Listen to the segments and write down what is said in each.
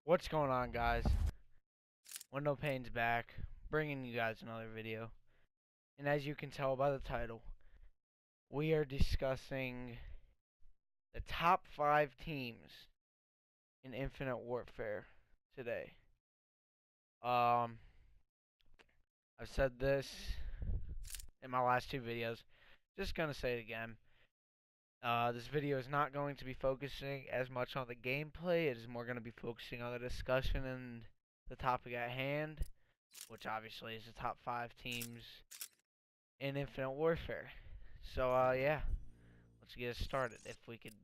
What's going on, guys? Window Pane's back, bringing you guys another video. And as you can tell by the title, we are discussing the top 5 teams in Infinite Warfare today. Um, I've said this in my last 2 videos. Just gonna say it again. This video is not going to be focusing as much on the gameplay. It is more going to be focusing on the discussion and the topic at hand, which obviously is the top 5 teams in Infinite Warfare. So, yeah, let's get it started. If we could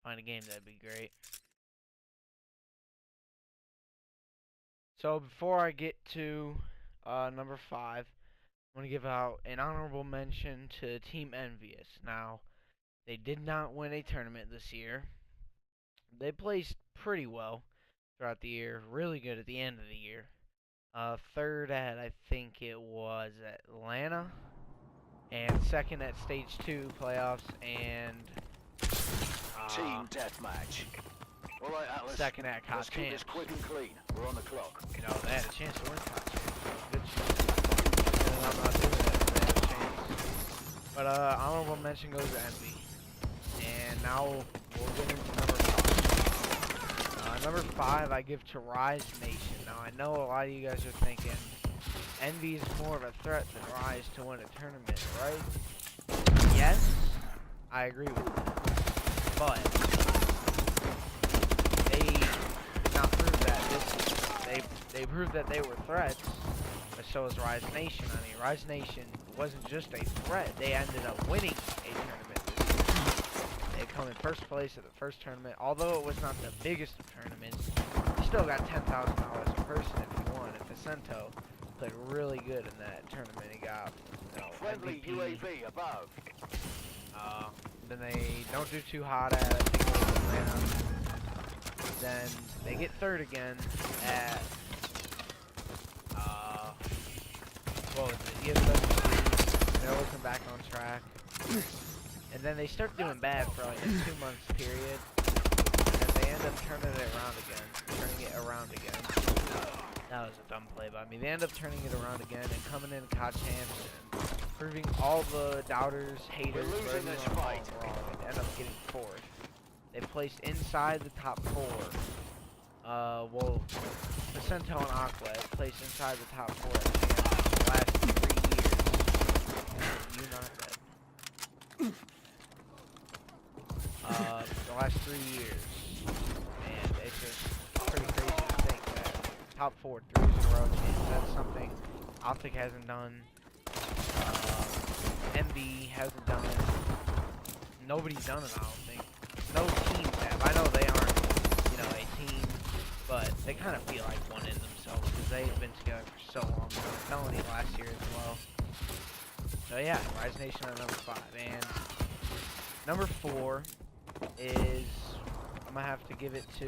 find a game, that'd be great. So, before I get to number 5, I want to give out an honorable mention to Team Envious. Now, they did not win a tournament this year. They placed pretty well throughout the year, really good at the end of the year. Third at, I think it was Atlanta, and second at Stage 2 playoffs, and Team deathmatch. All right, Atlas. second at COD Let's keep Champs. this quick and clean. We're on the clock. You know, they had a chance to win COD Champs. Good chance. And I'm not doing that, they had a chance. But honorable mention goes to Envy. And now we'll get into number 5. Number 5 I give to Rise Nation. Now I know a lot of you guys are thinking Envy is more of a threat than Rise to win a tournament, right? Yes, I agree with that. But they did not prove that they proved that they were threats, but so is Rise Nation. I mean, Rise Nation wasn't just a threat, they ended up winning a tournament this year. They come in first place at the first tournament. Although it was not the biggest of tournaments, you still got $10,000 a person if you won. If Vicento played really good in that tournament, he got, you know, Friendly MVP. UAV above. Then they don't do too hot at, I think it was Atlanta. Then they get third again at, what was it, ESWC. They're looking back on track. And then they start doing bad for like a 2-month period. And they end up turning it around again. That was a dumb play by me. They end up turning it around again and coming in COD Champs and proving all the doubters, haters, We're losing this fight. wrong, and end up getting 4th. They placed inside the top 4. Well, Vicento and Aqua placed inside the top 4 at Champs the last 3 years. You not dead. The last 3 years. And it's just pretty crazy to think that top 4 3 years in a row champs. That's something Optic hasn't done. MB hasn't done it. Nobody's done it, I don't think. No teams have. I know they aren't, you know, a team, but they kind of feel like one in themselves because they've been together for so long. So Felony last year as well. So yeah, Rise Nation at number 5. And number 4 is, I'm gonna have to give it to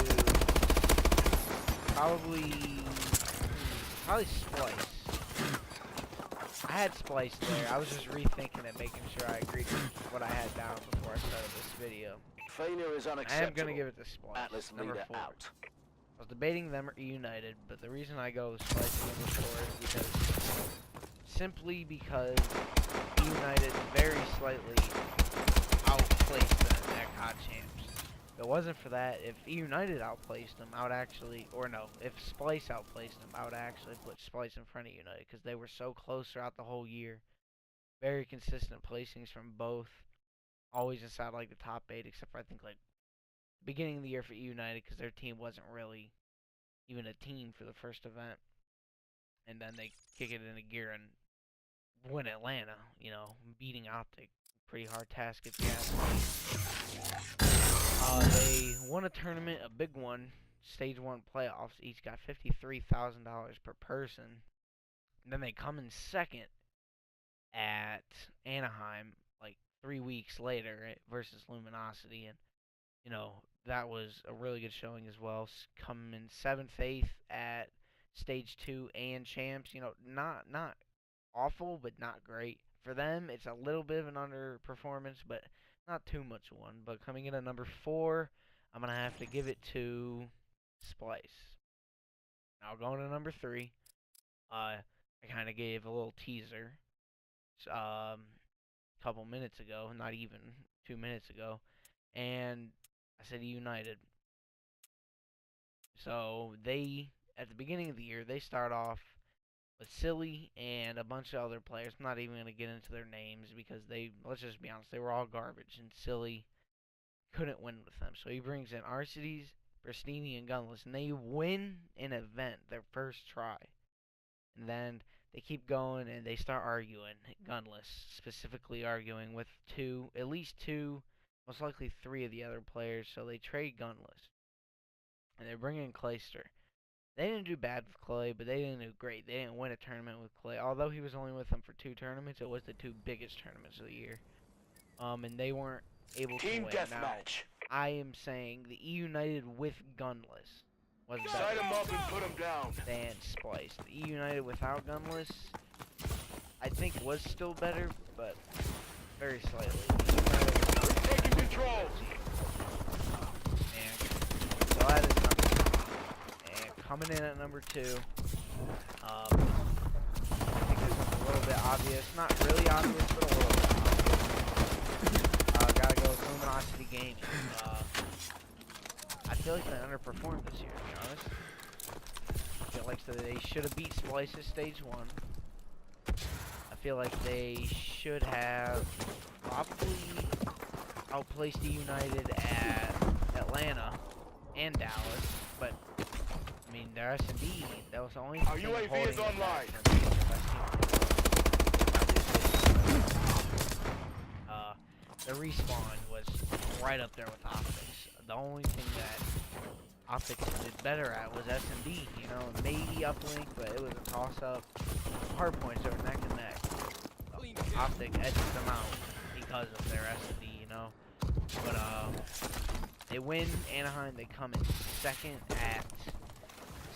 probably Splyce. I had Splyce there. I was just rethinking it, making sure I agreed with what I had down before I started this video. Failure is I unacceptable. am gonna give it to Splyce. Atlas Number leader 4. out. I was debating them or United, but the reason I go with Splyce at number 4 is because simply because United very slightly outplaced them at COD Champs. If it wasn't for that, if United outplaced them, I would actually, or no, if Splyce outplaced them, I would actually put Splyce in front of United because they were so close throughout the whole year. Very consistent placings from both, always inside like the top 8, except for I think like beginning of the year for United because their team wasn't really even a team for the first event, and then they kick it into gear and win Atlanta, you know, beating Optic. Pretty hard task if you ask me. They won a tournament, a big one, Stage 1 playoffs. Each got $53,000 per person. And then they come in second at Anaheim, like 3 weeks later versus Luminosity. And, you know, that was a really good showing as well. Coming in 7th, 8th at Stage 2 and Champs. You know, not awful, but not great. For them, it's a little bit of an underperformance, but not too much one. But coming in at number 4, I'm going to have to give it to Splice. Now going to number 3. I kind of gave a little teaser. Couple minutes ago, not even 2 minutes ago, and I said United. So they, at the beginning of the year, they start off with Silly and a bunch of other players. I'm not even going to get into their names because let's just be honest, they were all garbage, and Silly couldn't win with them. So he brings in Arcides, Bristini, and Gunless, and they win an event, their first try. And then they keep going, and they start arguing. Gunless, specifically arguing with at least two, most likely 3 of the other players. So they trade Gunless, and they bring in Clayster. They didn't do bad with Clay, but they didn't do great. They didn't win a tournament with Clay. Although he was only with them for 2 tournaments, it was the 2 biggest tournaments of the year. And they weren't able to win. Team deathmatch. I am saying the E United with Gunless was Sight better him up and put him down. than Splice. The E United without Gunless, I think, was still better, but very slightly. The E United Taking control. and so that is number 1. And coming in at number 2, I think this one's a little bit obvious. Not really obvious, but a little bit obvious. Gotta go with Luminosity Gaming. I feel like they underperformed this year, to be honest. I feel like they should have beat Splice's stage 1. I feel like they should have probably outplaced the United at Atlanta and Dallas, but I mean their S&D, that was the only Our thing UAV holding is them back online. from being the best team. The respawn was right up there with Optics. The only thing that Optics did better at was S&D, you know, maybe uplink, but it was a toss-up. Hardpoints, they were neck and neck. Optic edged them out because of their S&D, you know. But they win Anaheim. They come in 2nd at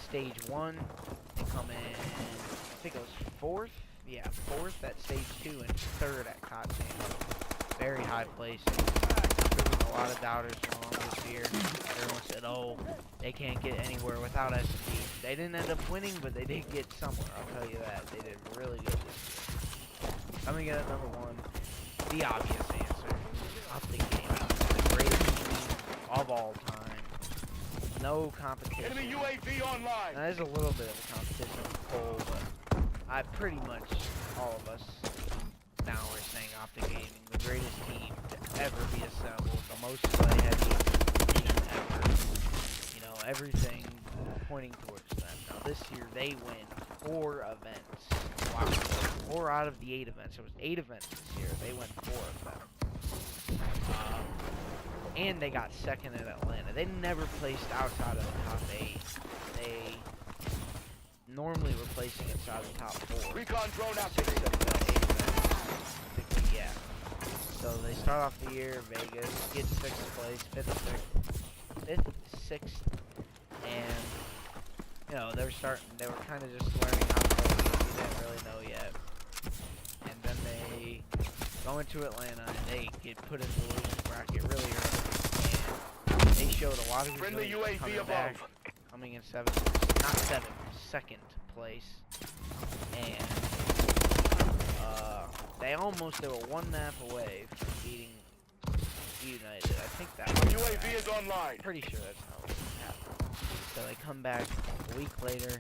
stage 1. They come in, I think it was 4th. Yeah, 4th at stage 2 and 3rd at Kotzan. Very high placing. Proving a lot of doubters wrong this year. Everyone said, oh, they can't get anywhere without S&D. They didn't end up winning, but they did get somewhere. I'll tell you that. They did really good this year. Coming in at number 1, the obvious answer. Optic Gaming, the greatest team of all time. No competition. Enemy UAV online. Now, there's a little bit of a competition with Cole, but pretty much all of us now are saying Optic Gaming, the greatest team to ever be assembled, the most play-heavy team ever. You know, everything pointing towards them. Now, this year, they win 4 events. Wow. 4 out of the 8 events. There was 8 events this year. They won 4 of them. And they got 2nd in Atlanta. They never placed outside of the top 8. They normally were placing inside the top 4. Recon drone 6 activated. of the 8 events. Yeah. So they start off the year, Vegas, get 6th place, 5th, 6th, and, you know, they were kind of just learning how to play. They didn't really know yet. And then they go into Atlanta, and they get put into the losing bracket really early. And they showed a lot of Friendly resilience UAV coming back, above. coming in 2nd place. And they were 1 map away from beating United. I think that was UAV is online. pretty sure that's how it happened. So they come back a week later,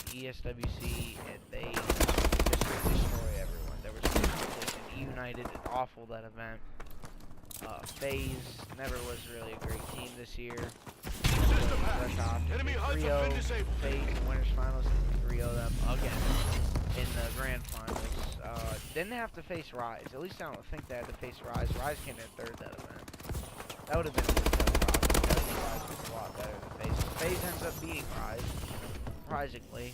ESWC, and they just destroy everyone. There was no competition. United is awful that event. FaZe never was really a great team this year. System hacked. Enemy HUDs have been disabled. FaZe in winners finals, 3-0 them again in the grand finals. Didn't have to face Rise. At least I don't think they had to face Rise. Rise came in 3rd that event. That would have been a good test. I think Rise was a lot better than FaZe. FaZe ends up beating Rise, surprisingly,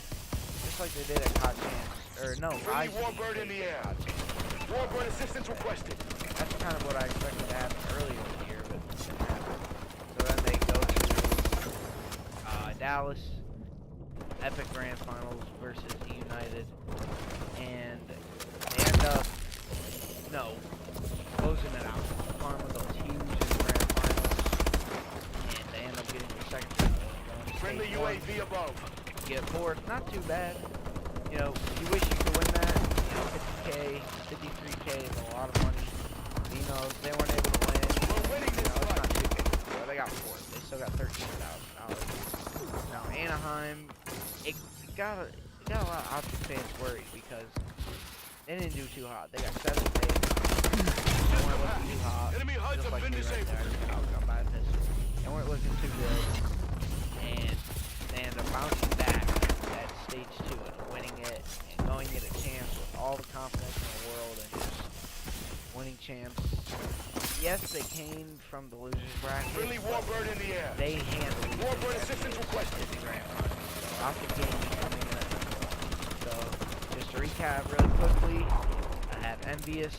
just like they did at Kotzan. Or no, Rise Friendly Warbird beat in the FaZe air. at Kotzan. Warbird assistance requested. That's kind of what I expected to happen earlier in the year, but it didn't happen. So then they go to Dallas, Epic Grand Finals versus United, and they end up, closing it out. Karma goes huge in the Grand Finals, and they end up getting their 2nd title. Friendly take one, UAV above. get fourth. Not too bad. You know, you wish you could win that. You know, 50K, 53K is a lot of money. You know, if they weren't able to win, We're winning you this know, it's fight. not too big. Well, they got fourth. They still got $13,000. Now, Anaheim, it got a lot of Optic fans worried because they didn't do too hot. They got 7 days. They weren't looking too hot. Enemy HUDs Just have like been me right disabled. there. I just got outgunned by a pistol. They weren't looking too good. And they ended up bouncing back at stage 2 and winning it and going at a chance with all the confidence in the world and just winning champs. Yes, they came from the losers bracket. Friendly but Warbird in the air. they handled it. Warbird assistance requested. in the grand final. So Optic Gaming coming in. So just to recap really quickly, I have Envious,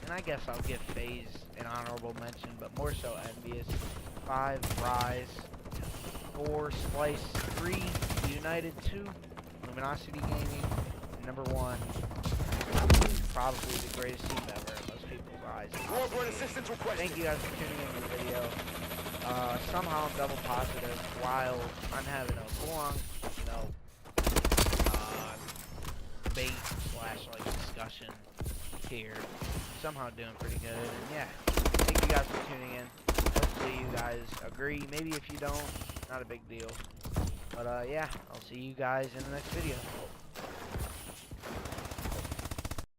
and I guess I'll give FaZe an honorable mention, but more so Envious. 5, Rise. 4, Splice. 3, United. 2, Luminosity Gaming. And number 1, probably the greatest team ever in most people's eyes. Warbird assistance requested. Thank you guys for tuning in to the video. Somehow I'm double positive while I'm having a full-on, you know, debate slash like discussion here. Somehow doing pretty good, and yeah, thank you guys for tuning in. Hopefully you guys agree. Maybe if you don't, not a big deal. But yeah, I'll see you guys in the next video.